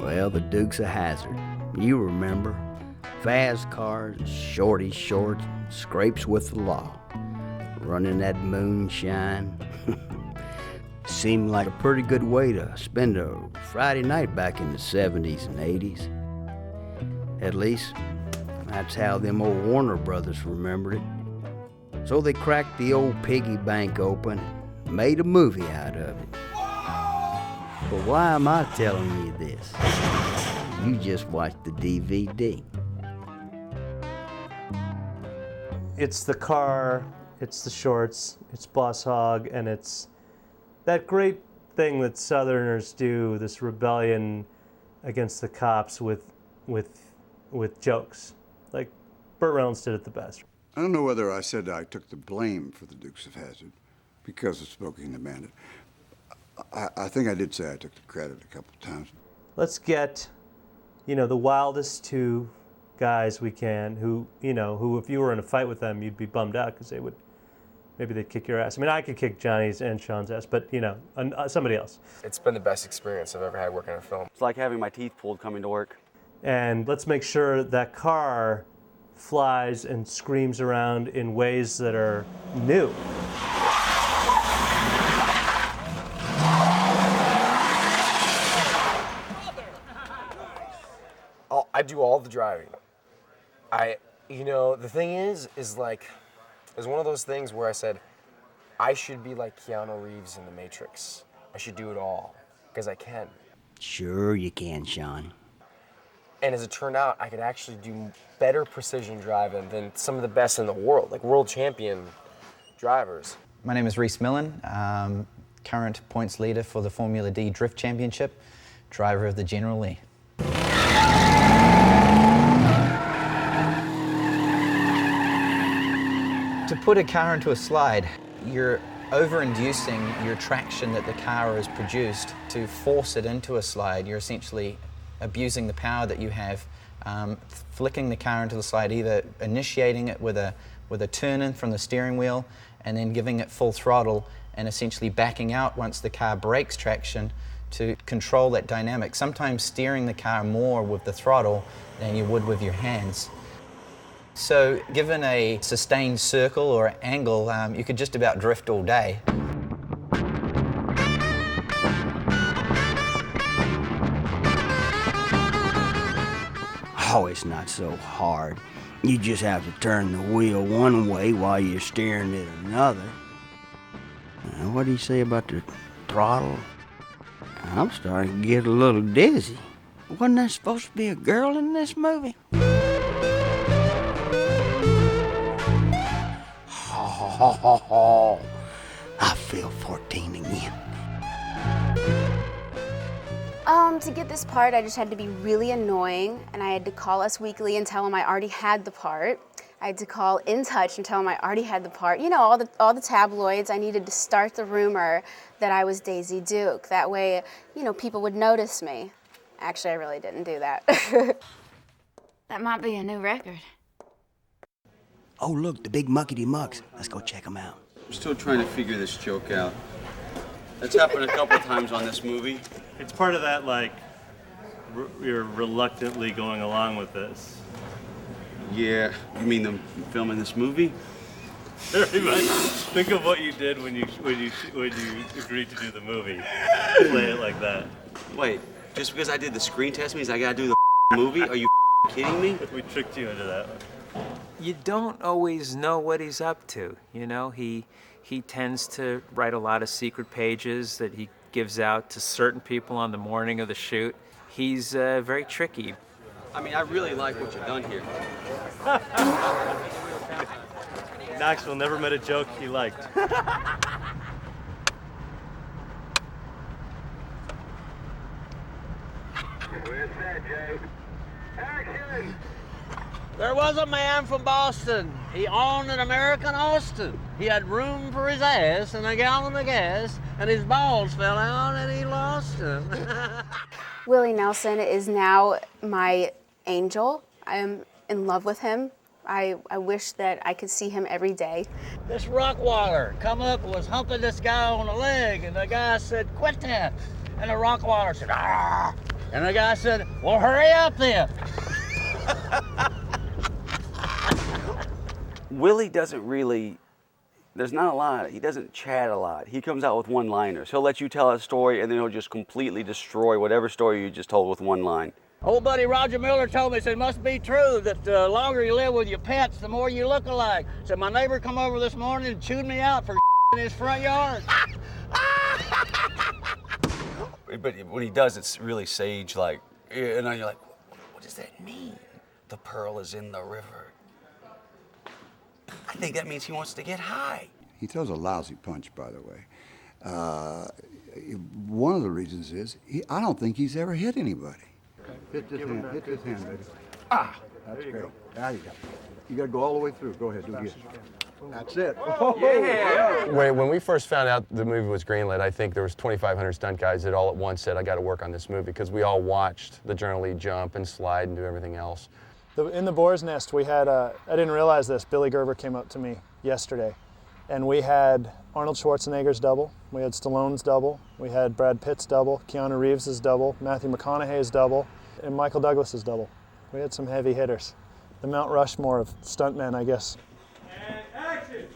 Well, the Dukes of Hazzard. You remember. Fast cars, shorty shorts, scrapes with the law. Running that moonshine. Seemed like a pretty good way to spend a Friday night back in the 70s and 80s. At least, that's how them old Warner brothers remembered it. So they cracked the old piggy bank open and made a movie out of it. But why am I telling you this? You just watched the DVD. It's the car, it's the shorts, it's Boss Hogg, and it's that great thing that Southerners do, this rebellion against the cops with jokes. Like Burt Reynolds did it the best. I don't know whether I said I took the blame for the Dukes of Hazzard because of Smoking the Bandit. I think I did say I took the credit a couple of times. Let's get, the wildest two guys we can who if you were in a fight with them, you'd be bummed out because maybe they'd kick your ass. I mean, I could kick Johnny's and Sean's ass, but, somebody else. It's been the best experience I've ever had working on a film. It's like having my teeth pulled coming to work. And let's make sure that car flies and screams around in ways that are new. I do all the driving. The thing is like, it was one of those things where I said, I should be like Keanu Reeves in The Matrix. I should do it all, because I can. Sure you can, Sean. And as it turned out, I could actually do better precision driving than some of the best in the world, like world champion drivers. My name is Reese Millen, current points leader for the Formula D Drift Championship, driver of the General Lee. To put a car into a slide, you're over-inducing your traction that the car has produced to force it into a slide. You're essentially abusing the power that you have, flicking the car into the slide, either initiating it with a turn-in from the steering wheel and then giving it full throttle and essentially backing out once the car breaks traction to control that dynamic, sometimes steering the car more with the throttle than you would with your hands. So given a sustained circle or angle, you could just about drift all day. Oh, it's not so hard. You just have to turn the wheel one way while you're steering it another. What do you say about the throttle? I'm starting to get a little dizzy. Wasn't there supposed to be a girl in this movie? I feel 14 again. To get this part, I just had to be really annoying, and I had to call Us Weekly and tell them I already had the part. I had to call In Touch and tell them I already had the part. All the tabloids. I needed to start the rumor that I was Daisy Duke. That way, people would notice me. Actually, I really didn't do that. That might be a new record. Oh, look, the big muckety-mucks. Let's go check them out. I'm still trying to figure this joke out. That's happened a couple times on this movie. It's part of that, you're reluctantly going along with this. Yeah, you mean them filming this movie? Very much. Think of what you did when you agreed to do the movie. Play it like that. Wait, just because I did the screen test means I gotta do the movie? Are you kidding me? We tricked you into that one. You don't always know what he's up to, He tends to write a lot of secret pages that he gives out to certain people on the morning of the shoot. He's very tricky. I mean, I really like what you've done here. Knoxville never met a joke he liked. Where's that, Jay? Action! There was a man from Boston. He owned an American Austin. He had room for his ass and a gallon of gas, and his balls fell out and he lost them. Willie Nelson is now my angel. I am in love with him. I wish that I could see him every day. This Rockwaller come up and was humping this guy on the leg, and the guy said, "Quit that." And the Rockwaller said, "Arr!" And the guy said, well, hurry up then. Willie doesn't really, there's not a lot, he doesn't chat a lot. He comes out with one-liners. He'll let you tell a story and then he'll just completely destroy whatever story you just told with one line. Old buddy Roger Miller told me, said, it must be true that the longer you live with your pets, the more you look alike. Said, my neighbor come over this morning and chewed me out for in his front yard. But when he does, it's really sage-like. And then you're like, what does that mean? The pearl is in the river. I think that means he wants to get high. He throws a lousy punch, by the way. One of the reasons is I don't think he's ever hit anybody. Hit this hand, baby. Ah, that's great. There you go. You got to go all the way through. Go ahead, do it again. That's it. Oh, yeah. When we first found out the movie was greenlit, I think there was 2,500 stunt guys that all at once said, I got to work on this movie, because we all watched the Journal Lead jump and slide and do everything else. In the Boar's Nest, we had, I didn't realize this, Billy Gerber came up to me yesterday, and we had Arnold Schwarzenegger's double, we had Stallone's double, we had Brad Pitt's double, Keanu Reeves' double, Matthew McConaughey's double, and Michael Douglas's double. We had some heavy hitters. The Mount Rushmore of stuntmen, I guess. And action!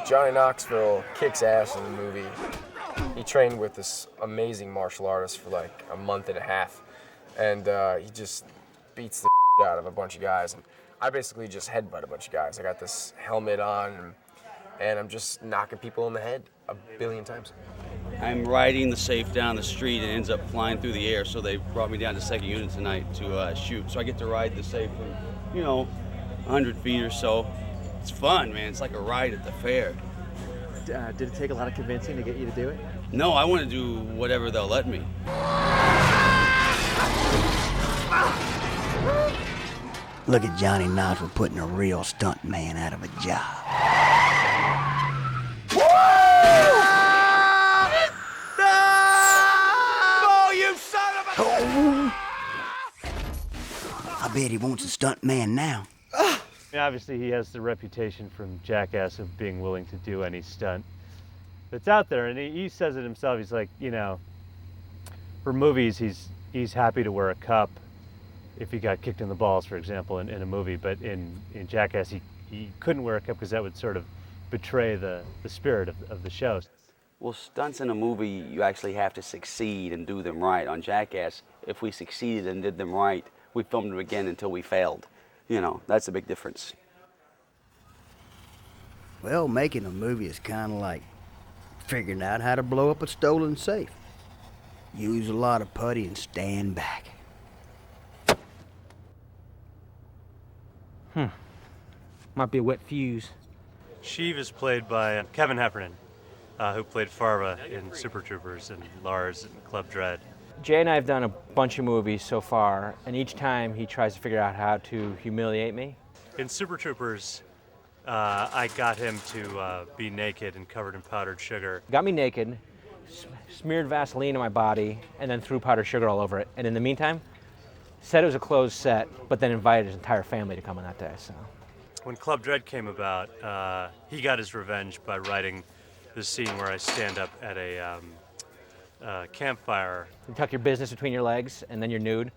Johnny Knoxville kicks ass in the movie. He trained with this amazing martial artist for like a month and a half, and he just beats the out of a bunch of guys. And I basically just headbutt a bunch of guys. I got this helmet on, and I'm just knocking people in the head a billion times. I'm riding the safe down the street and it ends up flying through the air, so they brought me down to 2nd Unit tonight to shoot. So I get to ride the safe for, 100 feet or so. It's fun, man. It's like a ride at the fair. Did it take a lot of convincing to get you to do it? No, I want to do whatever they'll let me. Look at Johnny Knoxville putting a real stunt man out of a job. Oh, you son of a... Oh. I bet he wants a stunt man now. Obviously, he has the reputation from Jackass of being willing to do any stunt that's out there, and he says it himself. He's like, for movies, he's happy to wear a cup if he got kicked in the balls, for example, in a movie. But in Jackass, he couldn't wear a cup because that would sort of betray the spirit of the show. Well, stunts in a movie, you actually have to succeed and do them right. On Jackass, if we succeeded and did them right, we filmed them again until we failed. That's a big difference. Well, making a movie is kind of like figuring out how to blow up a stolen safe. Use a lot of putty and stand back. Might be a wet fuse. Sheev is played by Kevin Heffernan, who played Farva in Super Troopers and Lars and Club Dread. Jay and I have done a bunch of movies so far, and each time he tries to figure out how to humiliate me. In Super Troopers, I got him to be naked and covered in powdered sugar. Got me naked, smeared Vaseline on my body, and then threw powdered sugar all over it. And in the meantime, said it was a closed set, but then invited his entire family to come on that day. So, when Club Dread came about, he got his revenge by writing the scene where I stand up at a campfire. You tuck your business between your legs, and then you're nude.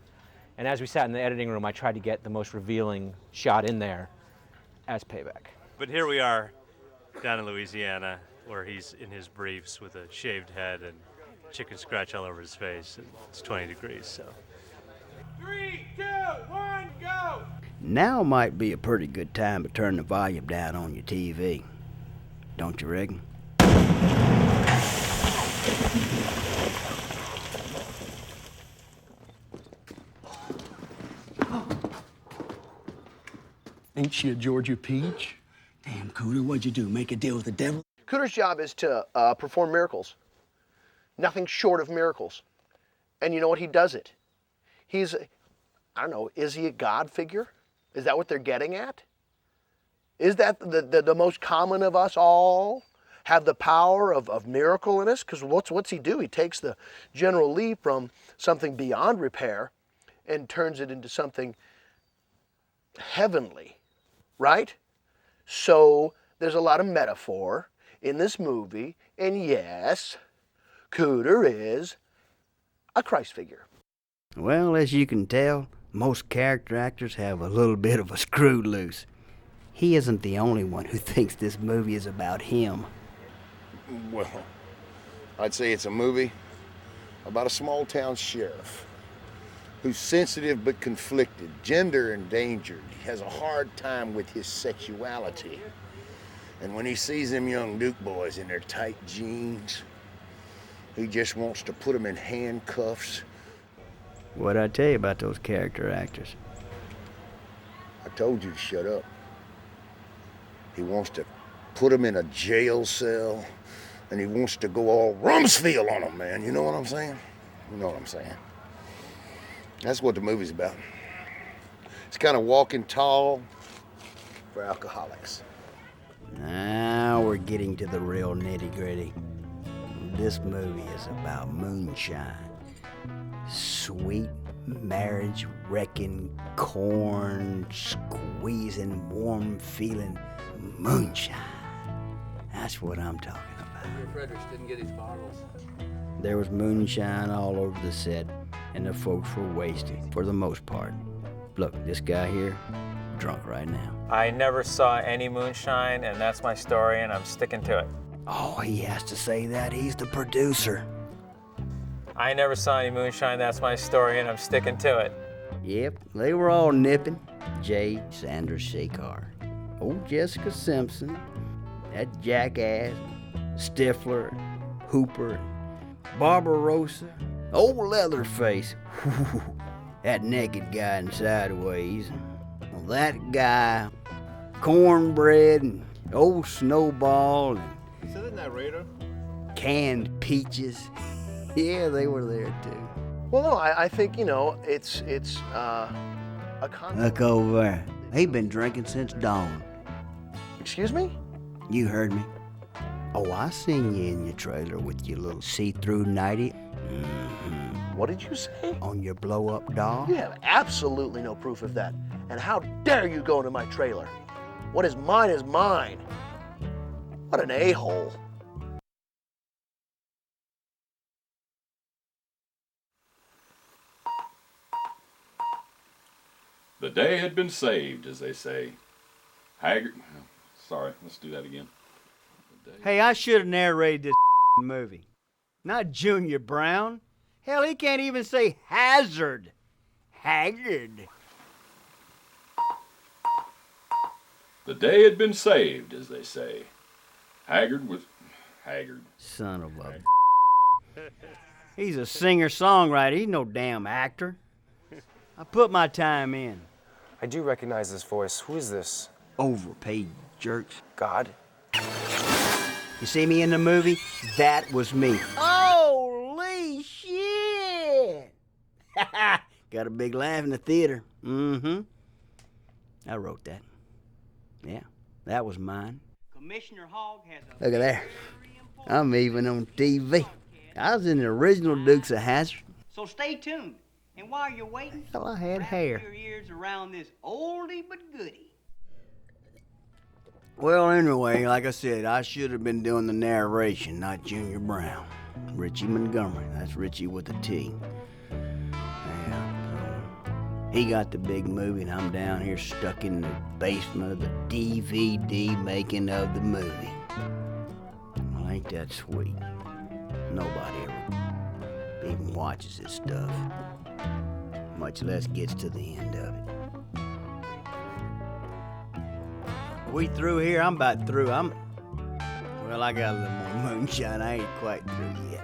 And as we sat in the editing room, I tried to get the most revealing shot in there as payback. But here we are, down in Louisiana, where he's in his briefs with a shaved head and chicken scratch all over his face, and it's 20 degrees, so. 3, 2, 1, go! Now might be a pretty good time to turn the volume down on your TV. Don't you reckon? Ain't she a Georgia peach? Damn, Cooter, what'd you do, make a deal with the devil? Cooter's job is to perform miracles. Nothing short of miracles. And you know what? He does it. He's, I don't know, is he a God figure? Is that what they're getting at? Is that the most common of us all have the power of miracle in us? Because what's he do? He takes the general Lee from something beyond repair and turns it into something heavenly, right? So there's a lot of metaphor in this movie, and yes, Cooter is a Christ figure. Well, as you can tell, most character actors have a little bit of a screw loose. He isn't the only one who thinks this movie is about him. Well, I'd say it's a movie about a small town sheriff who's sensitive but conflicted, gender endangered. He has a hard time with his sexuality. And when he sees them young Duke boys in their tight jeans, he just wants to put them in handcuffs. What'd I tell you about those character actors? I told you to shut up. He wants to put them in a jail cell, and he wants to go all Rumsfeld on them, man. You know what I'm saying? You know what I'm saying. That's what the movie's about. It's kind of walking tall for alcoholics. Now we're getting to the real nitty-gritty. This movie is about moonshine. Sweet marriage wrecking, corn squeezing, warm feeling moonshine. That's what I'm talking about. Fredericks didn't get his bottles. There was moonshine all over the set, and the folks were wasted for the most part. Look, this guy here, drunk right now. I never saw any moonshine, and that's my story, and I'm sticking to it. Oh, he has to say that. He's the producer. I never saw any moonshine, that's my story, and I'm sticking to it. Yep, they were all nipping. Jay Sanders Shakar, old Jessica Simpson, that jackass, Stifler, Hooper, Barbarossa, old Leatherface, that naked guy in Sideways, that guy, Cornbread, and old Snowball, and Is that the narrator? Canned Peaches. Yeah, they were there too. Well, no, I think, you know, it's a concept. Look over there. He been drinking since dawn. Excuse me? You heard me. Oh, I seen you in your trailer with your little see-through nightie. Mm-hmm. What did you say? On your blow-up doll? You have absolutely no proof of that. And how dare you go into my trailer? What is mine is mine. What an a-hole. The day had been saved, as they say. Haggard. Sorry, let's do that again. Hey, I should have narrated this movie. Not Junior Brown. Hell, he can't even say Hazzard. Haggard. The day had been saved, as they say. Haggard was haggard. Son of a... He's a singer-songwriter. He's no damn actor. I put my time in. I do recognize this voice. Who is this? Overpaid jerks. God? You see me in the movie? That was me. Holy shit! Got a big laugh in the theater. Mm-hmm. I wrote that. Yeah, that was mine. Commissioner Hogg has a... Look at there. I'm even on TV. I was in the original Dukes of Hazzard. So stay tuned. And while you're waiting, Hell, I had wrap hair. your ears around this oldie but goodie. Well, anyway, like I said, I should have been doing the narration, not Junior Brown. Richie Montgomery. That's Richie with a T. Yeah, so he got the big movie, and I'm down here stuck in the basement of the DVD making of the movie. Well, ain't that sweet? Nobody ever even watches this stuff, much less gets to the end of it. We through here? I'm about through. Well, I got a little more moonshine. I ain't quite through yet.